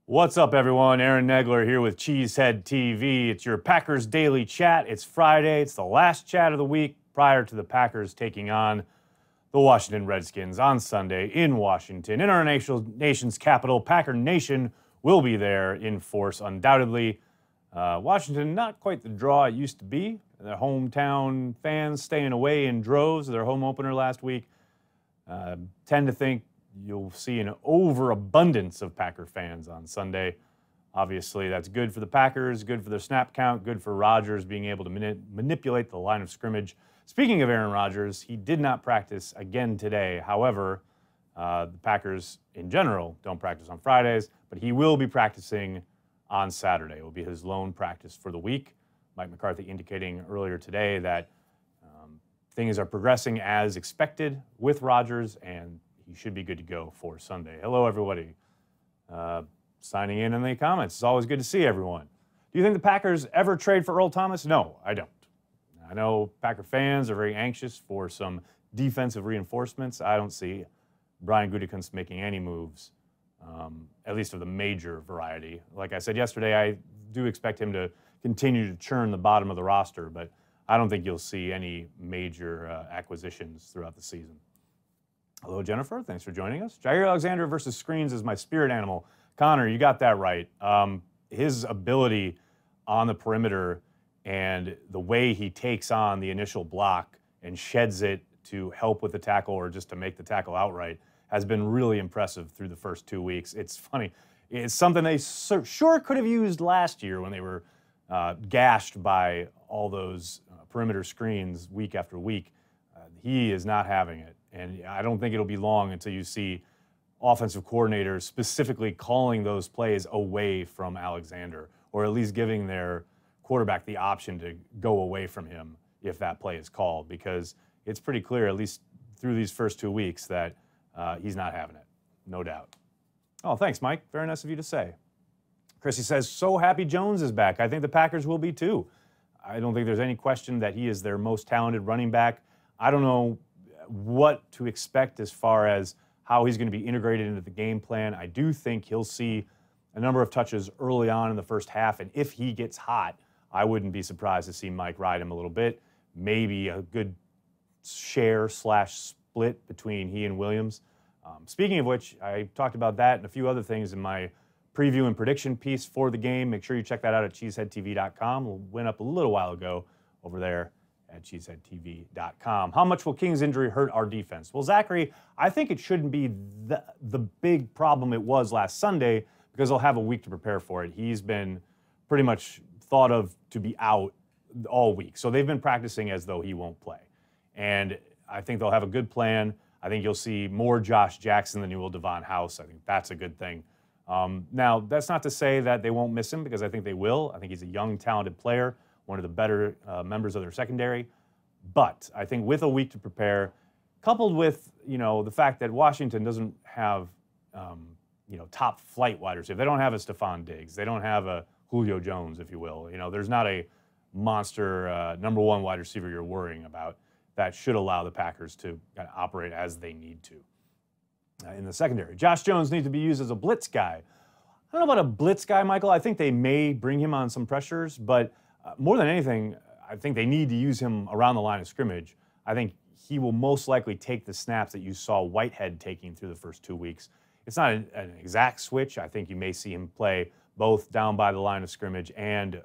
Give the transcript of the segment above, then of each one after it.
What's up, everyone? Aaron Nagler here with Cheesehead TV. It's your Packers Daily Chat. It's Friday. It's the last chat of the week prior to the Packers taking on the Washington Redskins on Sunday in Washington. In our nation's capital, Packer Nation will be there in force, undoubtedly. Washington, not quite the draw it used to be. Their hometown fans staying away in droves of their home opener last week. Tend to think you'll see an overabundance of Packer fans on Sunday. Obviously, that's good for the Packers, good for their snap count, good for Rodgers being able to manipulate the line of scrimmage. Speaking of Aaron Rodgers, he did not practice again today. However, the Packers in general don't practice on Fridays, but he will be practicing on Saturday. It will be his lone practice for the week. Mike McCarthy indicating earlier today that things are progressing as expected with Rodgers, and he should be good to go for Sunday. Hello, everybody. Signing in the comments. It's always good to see everyone. Do you think the Packers ever trade for Earl Thomas? No, I don't. I know Packer fans are very anxious for some defensive reinforcements. I don't see Brian Gutekunst making any moves, at least of the major variety. Like I said yesterday, I do expect him to continue to churn the bottom of the roster, but I don't think you'll see any major acquisitions throughout the season. Hello, Jennifer. Thanks for joining us. Jair Alexander versus screens is my spirit animal. Connor, you got that right. His ability on the perimeter and the way he takes on the initial block and sheds it to help with the tackle or just to make the tackle outright has been really impressive through the first 2 weeks. It's funny. It's something they sure could have used last year when they were gashed by all those perimeter screens week after week. He is not having it. And I don't think it'll be long until you see offensive coordinators specifically calling those plays away from Alexander, or at least giving their quarterback the option to go away from him if that play is called, because it's pretty clear, at least through these first 2 weeks, that he's not having it, no doubt. Oh, thanks, Mike. Very nice of you to say. Chrissy says, so happy Jones is back. I think the Packers will be too. I don't think there's any question that he is their most talented running back. I don't know what to expect as far as how he's going to be integrated into the game plan. I do think he'll see a number of touches early on in the first half, and if he gets hot, I wouldn't be surprised to see Mike ride him a little bit. Maybe a good share/split between he and Williams. Speaking of which, I talked about that and a few other things in my preview and prediction piece for the game. Make sure you check that out at cheeseheadtv.com. It went up a little while ago over there at cheeseheadtv.com. How much will King's injury hurt our defense? Well, Zachary, I think it shouldn't be the big problem it was last Sunday, because they'll have a week to prepare for it. He's been pretty much thought of to be out all week. So they've been practicing as though he won't play. And I think they'll have a good plan. I think you'll see more Josh Jackson than you will Devon House. I think that's a good thing. Now, that's not to say that they won't miss him, because I think they will. I think he's a young, talented player, one of the better members of their secondary. But I think with a week to prepare, coupled with, the fact that Washington doesn't have, top flight wide receiver. They don't have a Stephon Diggs. They don't have a Julio Jones, if you will. There's not a monster number one wide receiver you're worrying about that should allow the Packers to kind of operate as they need to. In the secondary, Josh Jones needs to be used as a blitz guy. I don't know about a blitz guy, Michael. I think they may bring him on some pressures, but more than anything, I think they need to use him around the line of scrimmage. I think he will most likely take the snaps that you saw Whitehead taking through the first 2 weeks. It's not an exact switch. I think you may see him play both down by the line of scrimmage and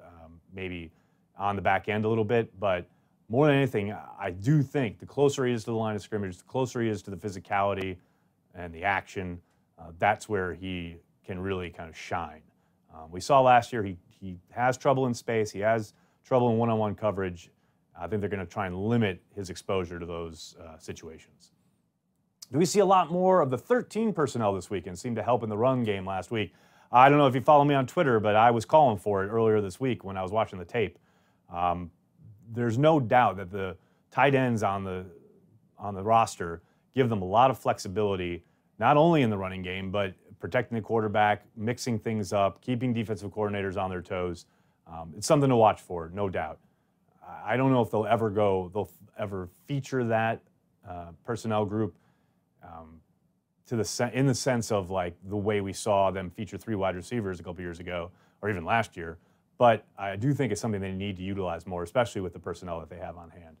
maybe on the back end a little bit. But more than anything, I do think the closer he is to the line of scrimmage, the closer he is to the physicality and the action, that's where he can really kind of shine. We saw last year he has trouble in space. He has trouble in one-on-one coverage. I think they're going to try and limit his exposure to those situations. Do we see a lot more of the 13 personnel this weekend? Seemed to help in the run game last week. I don't know if you follow me on Twitter, but I was calling for it earlier this week when I was watching the tape. There's no doubt that the tight ends on the roster give them a lot of flexibility, not only in the running game, but protecting the quarterback, mixing things up, keeping defensive coordinators on their toes. It's something to watch for, no doubt. I don't know if they'll ever feature that personnel group. in the sense of like the way we saw them feature 3 wide receivers a couple years ago, or even last year. But I do think it's something they need to utilize more, especially with the personnel that they have on hand.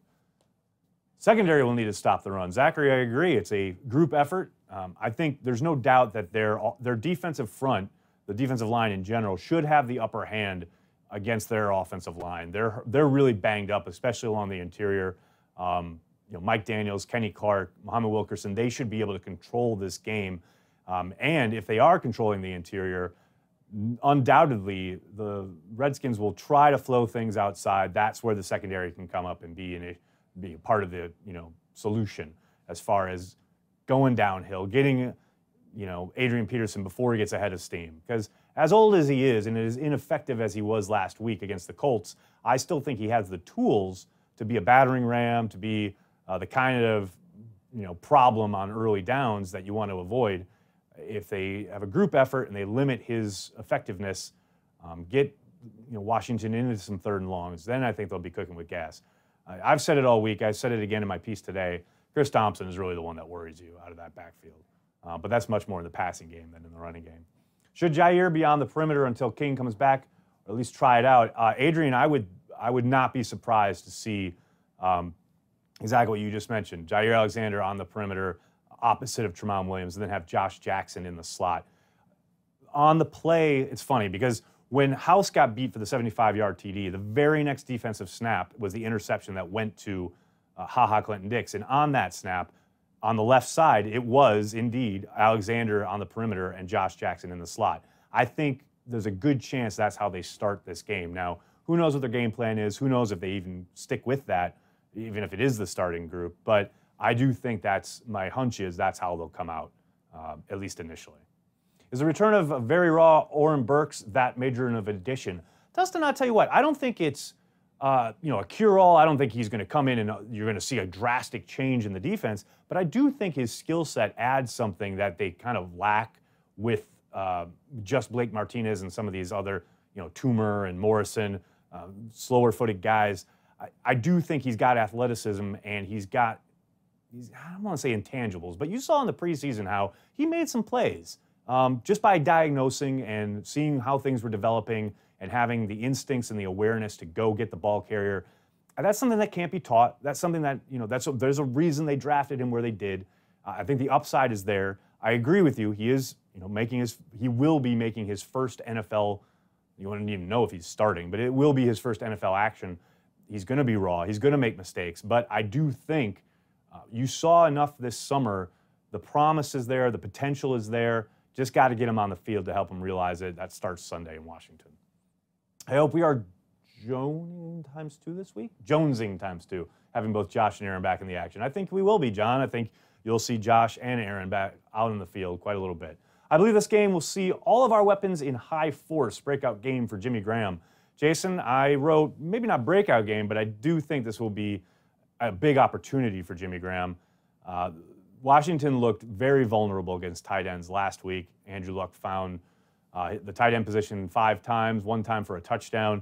Secondary will need to stop the run. Zachary, I agree. It's a group effort. I think there's no doubt that their defensive front, the defensive line in general, should have the upper hand against their offensive line. They're really banged up, especially along the interior. Mike Daniels, Kenny Clark, Muhammad Wilkerson, they should be able to control this game. And if they are controlling the interior, undoubtedly the Redskins will try to flow things outside. That's where the secondary can come up and be a part of the solution as far as going downhill, getting Adrian Peterson before he gets ahead of steam. Because as old as he is and as ineffective as he was last week against the Colts, I still think he has the tools to be a battering ram, to be the kind of problem on early downs that you want to avoid. If they have a group effort and they limit his effectiveness, get Washington into some 3rd and longs, then I think they'll be cooking with gas. I've said it all week. I said it again in my piece today. Chris Thompson is really the one that worries you out of that backfield. But that's much more in the passing game than in the running game. Should Jair be on the perimeter until King comes back, or at least try it out? Adrian, I would not be surprised to see exactly what you just mentioned. Jair Alexander on the perimeter, opposite of Jamaal Williams, and then have Josh Jackson in the slot. On the play, it's funny because when House got beat for the 75-yard TD, the very next defensive snap was the interception that went to Clinton-Dix. And on that snap, on the left side, it was indeed Alexander on the perimeter and Josh Jackson in the slot. I think there's a good chance that's how they start this game. Now, who knows what their game plan is? Who knows if they even stick with that, even if it is the starting group. But I do think my hunch is that's how they'll come out, at least initially. Is the return of a very raw Oren Burks that major of an addition? Dustin, I'll tell you what, I don't think it's a cure-all. I don't think he's going to come in and you're going to see a drastic change in the defense. But I do think his skill set adds something that they kind of lack with just Blake Martinez and some of these other, Toomer and Morrison, slower-footed guys. I do think he's got athleticism and I don't want to say intangibles, but you saw in the preseason how he made some plays just by diagnosing and seeing how things were developing and having the instincts and the awareness to go get the ball carrier. And that's something that can't be taught. That's something that, there's a reason they drafted him where they did. I think the upside is there. I agree with you. He is, he will be making his first NFL, you wouldn't even know if he's starting, but it will be his first NFL action. He's going to be raw. He's going to make mistakes. But I do think you saw enough this summer. The promise is there. The potential is there. Just got to get him on the field to help him realize it. That starts Sunday in Washington. I hope we are Jonesing ×2 this week. Jonesing ×2, having both Josh and Aaron back in the action. I think we will be, John. I think you'll see Josh and Aaron back out in the field quite a little bit. I believe this game will see all of our weapons in high force. Breakout game for Jimmy Graham. Jason, I wrote, maybe not breakout game, but I do think this will be a big opportunity for Jimmy Graham. Washington looked very vulnerable against tight ends last week. Andrew Luck found the tight end position 5 times, 1 time for a touchdown.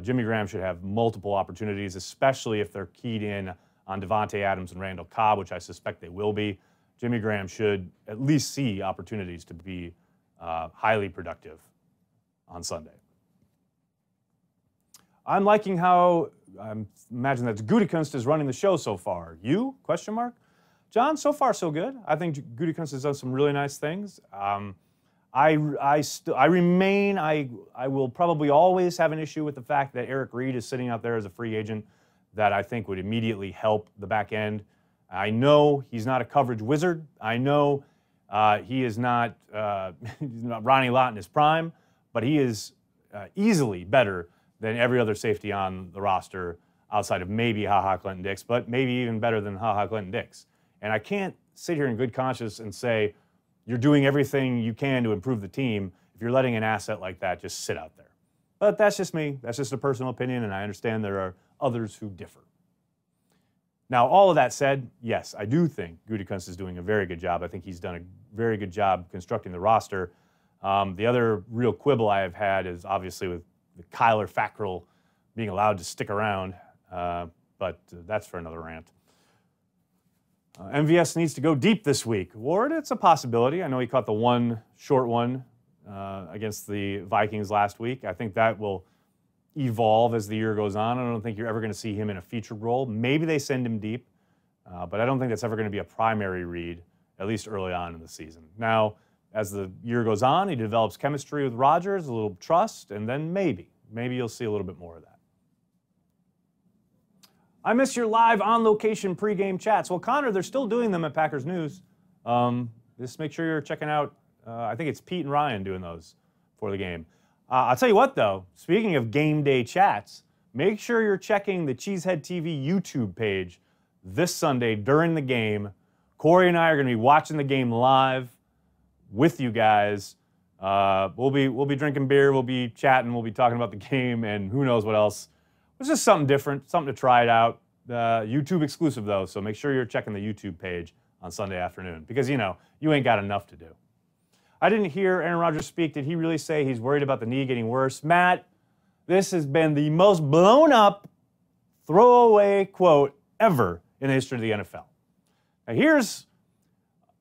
Jimmy Graham should have multiple opportunities, especially if they're keyed in on Devontae Adams and Randall Cobb, which I suspect they will be. Jimmy Graham should at least see opportunities to be highly productive on Sunday. I'm liking how, I imagine that Gutekunst is running the show so far. You? Question mark? John, so far so good. I think Gutekunst has done some really nice things. I will probably always have an issue with the fact that Eric Reed is sitting out there as a free agent that I think would immediately help the back end. I know he's not a coverage wizard. I know he is not, he's not Ronnie Lott in his prime, but he is easily better than every other safety on the roster outside of maybe Clinton-Dix, but maybe even better than Clinton-Dix. And I can't sit here in good conscience and say you're doing everything you can to improve the team if you're letting an asset like that just sit out there. But that's just me. That's just a personal opinion, and I understand there are others who differ. Now, all of that said, yes, I do think Gutekunst is doing a very good job. I think he's done a very good job constructing the roster. The other real quibble I have had is obviously with Kyler Fackrell being allowed to stick around, but that's for another rant. MVS needs to go deep this week. Ward, it's a possibility. I know he caught the one short one against the Vikings last week. I think that will evolve as the year goes on. I don't think you're ever going to see him in a featured role. Maybe they send him deep, but I don't think that's ever going to be a primary read, at least early on in the season. Now, as the year goes on, he develops chemistry with Rodgers, a little trust, and then maybe you'll see a little bit more of that. I miss your live on-location pregame chats. Well, Connor, they're still doing them at Packers News. Just make sure you're checking out, I think it's Pete and Ryan doing those for the game. I'll tell you what, though, speaking of game day chats, make sure you're checking the Cheesehead TV YouTube page this Sunday during the game. Corey and I are going to be watching the game live with you guys. We'll be drinking beer, we'll be chatting, we'll be talking about the game, and who knows what else. It's just something different, something to try it out. YouTube exclusive, though, so make sure you're checking the YouTube page on Sunday afternoon because, you know, you ain't got enough to do. I didn't hear Aaron Rodgers speak. Did he really say he's worried about the knee getting worse? Matt, this has been the most blown up throwaway quote ever in the history of the NFL. Now, here's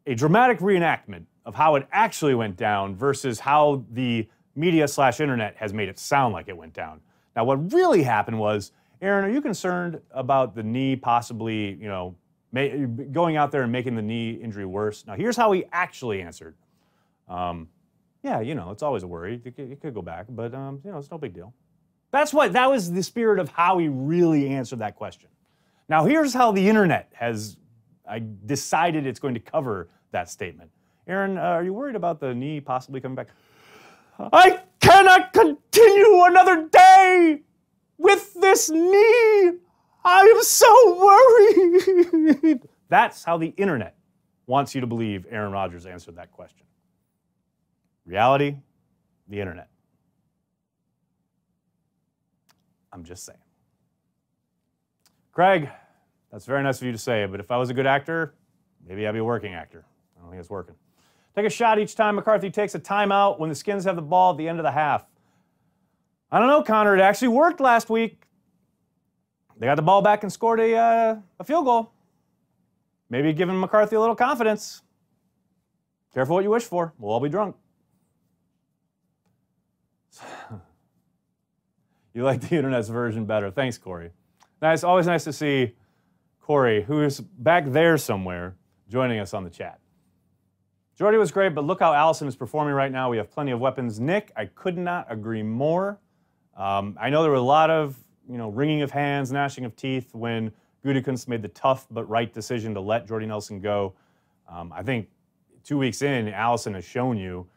a dramatic reenactment of how it actually went down versus how the media/internet has made it sound like it went down. Now, what really happened was, Aaron, are you concerned about the knee possibly, you know, going out there and making the knee injury worse? Now, here's how he actually answered. Yeah, you know, it's always a worry. It could go back, but, you know, it's no big deal. That was the spirit of how he really answered that question. Now, here's how the internet has decided it's going to cover that statement. Aaron, are you worried about the knee possibly coming back? I cannot continue another day with this knee. I am so worried. That's how the internet wants you to believe Aaron Rodgers answered that question. Reality, the internet. I'm just saying. Craig, that's very nice of you to say, but if I was a good actor, maybe I'd be a working actor. I don't think it's working. Take a shot each time McCarthy takes a timeout when the Skins have the ball at the end of the half. I don't know, Connor. It actually worked last week. They got the ball back and scored a field goal. Maybe giving McCarthy a little confidence. Careful what you wish for. We'll all be drunk. You like the internet's version better. Thanks, Corey. Nice. Always nice to see Corey, who is back there somewhere, joining us on the chat. Jordy was great, but look how Allison is performing right now. We have plenty of weapons. Nick, I could not agree more. I know there were a lot of, you know, wringing of hands, gnashing of teeth when Gutekunst made the tough but right decision to let Jordy Nelson go. I think 2 weeks in, Allison has shown you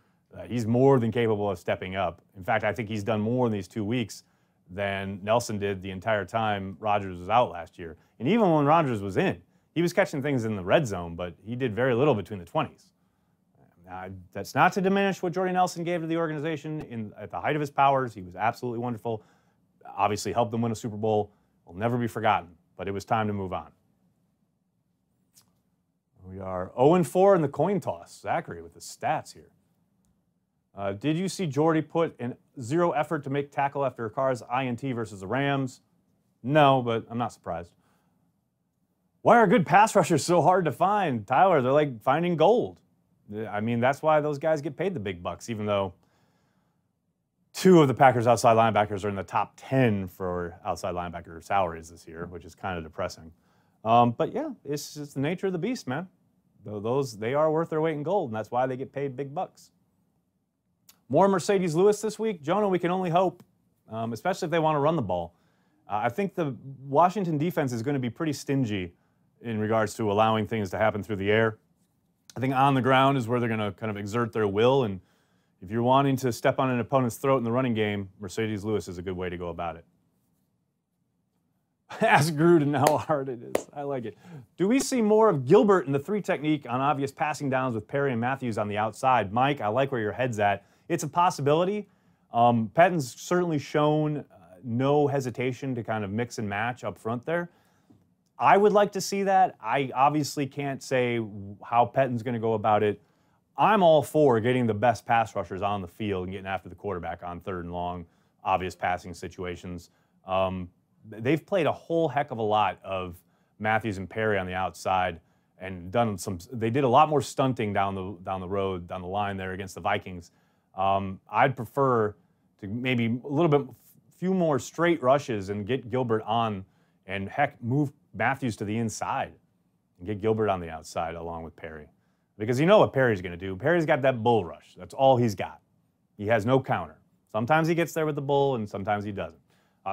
he's more than capable of stepping up. In fact, I think he's done more in these 2 weeks than Nelson did the entire time Rodgers was out last year. And even when Rodgers was in, he was catching things in the red zone, but he did very little between the 20s. That's not to diminish what Jordy Nelson gave to the organization at the height of his powers. He was absolutely wonderful. Obviously helped them win a Super Bowl. Will never be forgotten, but it was time to move on. We are 0-4 in the coin toss. Zachary with the stats here. Did you see Jordy put in zero effort to make tackle after Carr's INT versus the Rams? No, but I'm not surprised. Why are good pass rushers so hard to find? Tyler, they're like finding gold. I mean, that's why those guys get paid the big bucks, even though 2 of the Packers' outside linebackers are in the top 10 for outside linebacker salaries this year, which is kind of depressing. But yeah, it's just the nature of the beast, man. They are worth their weight in gold, and that's why they get paid big bucks. More Marcedes Lewis this week. Jonah, we can only hope, especially if they want to run the ball. I think the Washington defense is going to be pretty stingy in regards to allowing things to happen through the air. I think on the ground is where they're going to kind of exert their will, and if you're wanting to step on an opponent's throat in the running game, Marcedes Lewis is a good way to go about it. Ask Gruden how hard it is. I like it. Do we see more of Gilbert in the 3 technique on obvious passing downs with Perry and Matthews on the outside? Mike, I like where your head's at. It's a possibility. Pettin's certainly shown no hesitation to kind of mix and match up front there. I would like to see that. I obviously can't say how Pettin's going to go about it. I'm all for getting the best pass rushers on the field and getting after the quarterback on 3rd and long, obvious passing situations. They've played a whole heck of a lot of Matthews and Perry on the outside. and done some. They did a lot more stunting down the road, down the line there against the Vikings. I'd prefer to maybe a little bit, few more straight rushes and get Gilbert on, and heck, move Matthews to the inside and get Gilbert on the outside along with Perry, because you know what Perry's going to do. Perry's got that bull rush. That's all he's got. He has no counter. Sometimes he gets there with the bull, and sometimes he doesn't.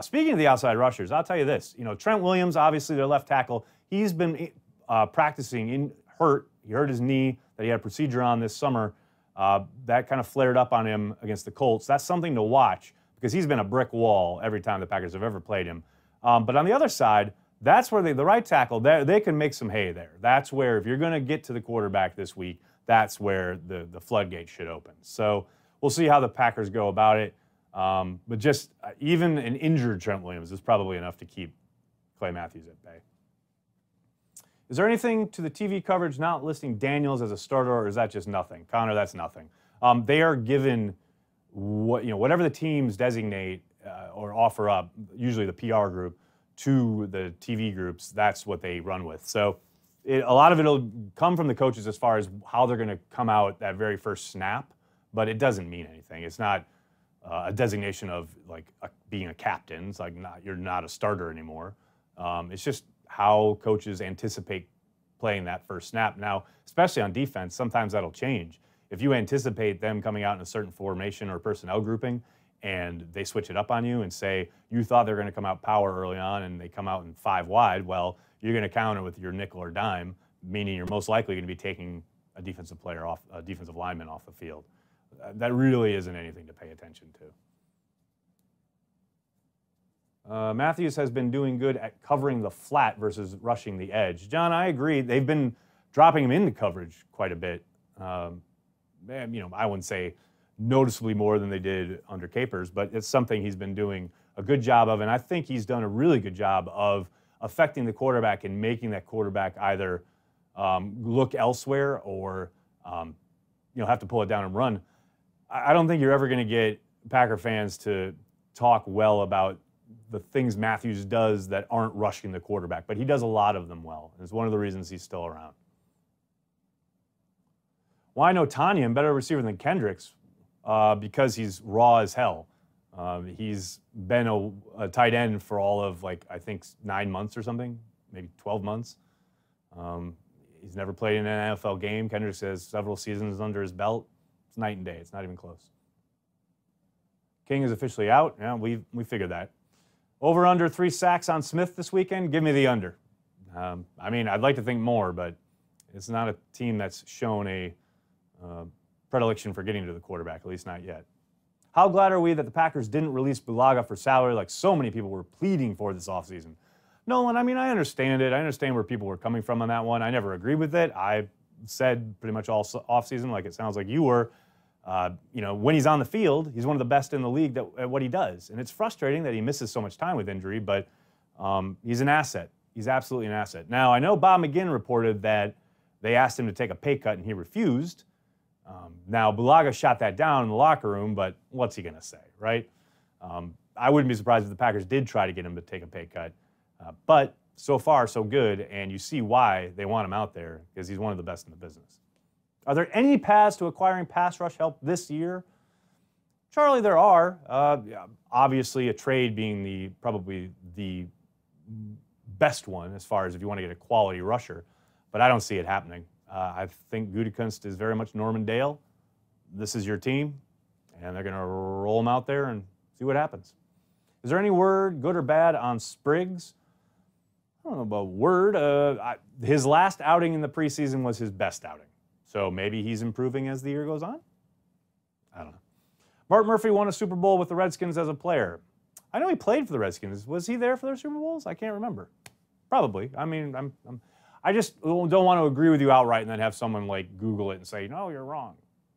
Speaking of the outside rushers, I'll tell you this. You know, Trent Williams, obviously their left tackle, he's been practicing hurt. He hurt his knee that he had a procedure on this summer. That kind of flared up on him against the Colts. That's something to watch because he's been a brick wall every time the Packers have ever played him. But on the other side, that's where the right tackle, they can make some hay there. That's where, if you're going to get to the quarterback this week, that's where the floodgates should open. So we'll see how the Packers go about it. But just even an injured Trent Williams is probably enough to keep Clay Matthews at bay. Is there anything to the TV coverage not listing Daniels as a starter, or is that just nothing? Connor, that's nothing. They are given whatever the teams designate or offer up, usually the PR group, to the TV groups. That's what they run with. So a lot of it will come from the coaches as far as how they're going to come out that very first snap, but it doesn't mean anything. It's not a designation of like being a captain. It's like you're not a starter anymore. It's just how coaches anticipate playing that first snap. Now, especially on defense, sometimes that'll change. If you anticipate them coming out in a certain formation or personnel grouping and they switch it up on you and say you thought they were going to come out power early on and they come out in 5 wide, well, you're going to counter with your nickel or dime, meaning you're most likely going to be taking a defensive lineman off the field. That really isn't anything to pay attention to. Matthews has been doing good at covering the flat versus rushing the edge. John, I agree. They've been dropping him into coverage quite a bit. I wouldn't say noticeably more than they did under Capers, but it's something he's been doing a good job of, and I think he's done a really good job of affecting the quarterback and making that quarterback either look elsewhere or have to pull it down and run. I don't think you're ever going to get Packer fans to talk well about the things Matthews does that aren't rushing the quarterback, but he does a lot of them well. It's one of the reasons he's still around. Why no Tanyan, better receiver than Kendricks? Because he's raw as hell. He's been a tight end for all of, I think 9 months or something, maybe 12 months. He's never played in an NFL game. Kendricks has several seasons under his belt. It's night and day. It's not even close. King is officially out. Yeah, we figured that. Over under 3 sacks on Smith this weekend. Give me the under. I'd like to think more, but it's not a team that's shown a predilection for getting to the quarterback, at least not yet. How glad are we that the Packers didn't release Bulaga for salary like so many people were pleading for this offseason? Nolan, I understand it. I understand where people were coming from on that one. I never agreed with it. I said pretty much all offseason, like it sounds like you were, when he's on the field, he's one of the best in the league at what he does. And it's frustrating that he misses so much time with injury, but he's an asset. He's absolutely an asset. Now, I know Bob McGinn reported that they asked him to take a pay cut and he refused. Now, Bulaga shot that down in the locker room, but what's he going to say, right? I wouldn't be surprised if the Packers did try to get him to take a pay cut. But so far, so good, and you see why they want him out there, because he's one of the best in the business. Are there any paths to acquiring pass rush help this year? Charlie, there are. Obviously, a trade being probably the best one as far as if you want to get a quality rusher, but I don't see it happening. I think Gutekunst is very much Norman Dale. This is your team, and they're going to roll him out there and see what happens. Is there any word, good or bad, on Spriggs? I don't know about word. His last outing in the preseason was his best outing. So maybe he's improving as the year goes on? I don't know. Mark Murphy won a Super Bowl with the Redskins as a player. I know he played for the Redskins. Was he there for their Super Bowls? I can't remember. Probably. I just don't want to agree with you outright and then have someone Google it and say, no, you're wrong.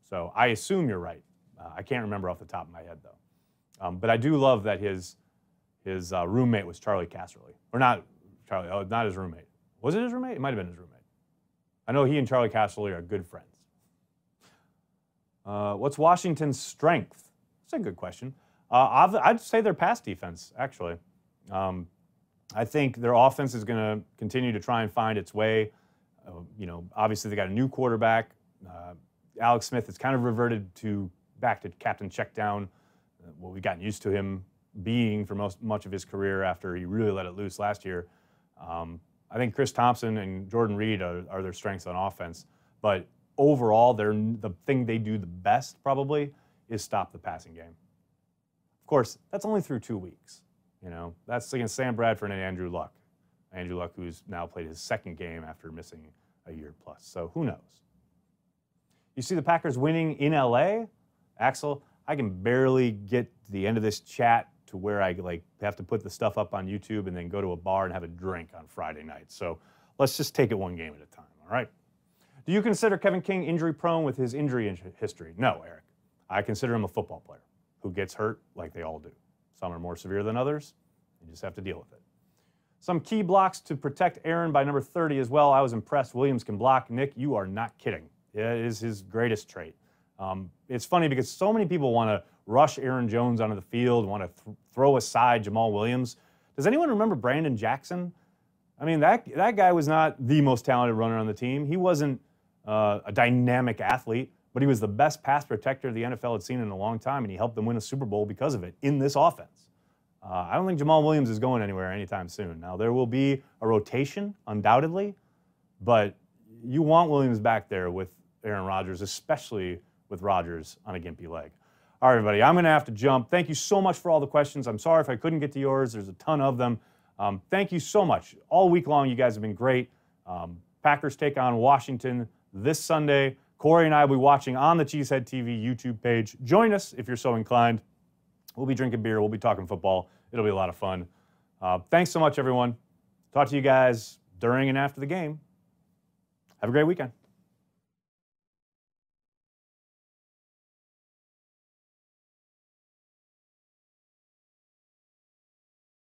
So I assume you're right. I can't remember off the top of my head, though. But I do love that his roommate was Charlie Casserly. Or not Charlie, not his roommate. Was it his roommate? It might have been his roommate. I know he and Charlie Casserly are good friends. What's Washington's strength? That's a good question. I'd say their pass defense, actually. I think their offense is going to continue to try and find its way. Obviously they got a new quarterback. Alex Smith has kind of reverted back to captain check down, what we've gotten used to him being for much of his career after he really let it loose last year. I think Chris Thompson and Jordan Reed are their strengths on offense, but overall, the thing they do the best probably is stop the passing game. Of course, that's only through 2 weeks. That's against Sam Bradford and Andrew Luck. Andrew Luck, who's now played his second game after missing a year plus. So who knows? You see the Packers winning in LA? Axel, I can barely get to the end of this chat to where I have to put the stuff up on YouTube and then go to a bar and have a drink on Friday night. So let's just take it one game at a time, all right? Do you consider Kevin King injury prone with his injury history? No, Eric. I consider him a football player who gets hurt like they all do. Some are more severe than others. You just have to deal with it. Some key blocks to protect Aaron by number 30 as well. I was impressed. Williams can block. Nick, you are not kidding. It is his greatest trait. It's funny because so many people want to rush Aaron Jones onto the field, want to throw aside Jamaal Williams. Does anyone remember Brandon Jackson? I mean, that guy was not the most talented runner on the team. He wasn't a dynamic athlete, but he was the best pass protector the NFL had seen in a long time, and he helped them win a Super Bowl because of it in this offense. I don't think Jamaal Williams is going anywhere anytime soon. Now, there will be a rotation, undoubtedly, but you want Williams back there with Aaron Rodgers, especially with Rodgers on a gimpy leg. All right, everybody, I'm going to have to jump. Thank you so much for all the questions. I'm sorry if I couldn't get to yours. There's a ton of them. Thank you so much. All week long, you guys have been great. Packers take on Washington this Sunday. Corey and I will be watching on the Cheesehead TV YouTube page. Join us if you're so inclined. We'll be drinking beer. We'll be talking football. It'll be a lot of fun. Thanks so much, everyone. Talk to you guys during and after the game. Have a great weekend.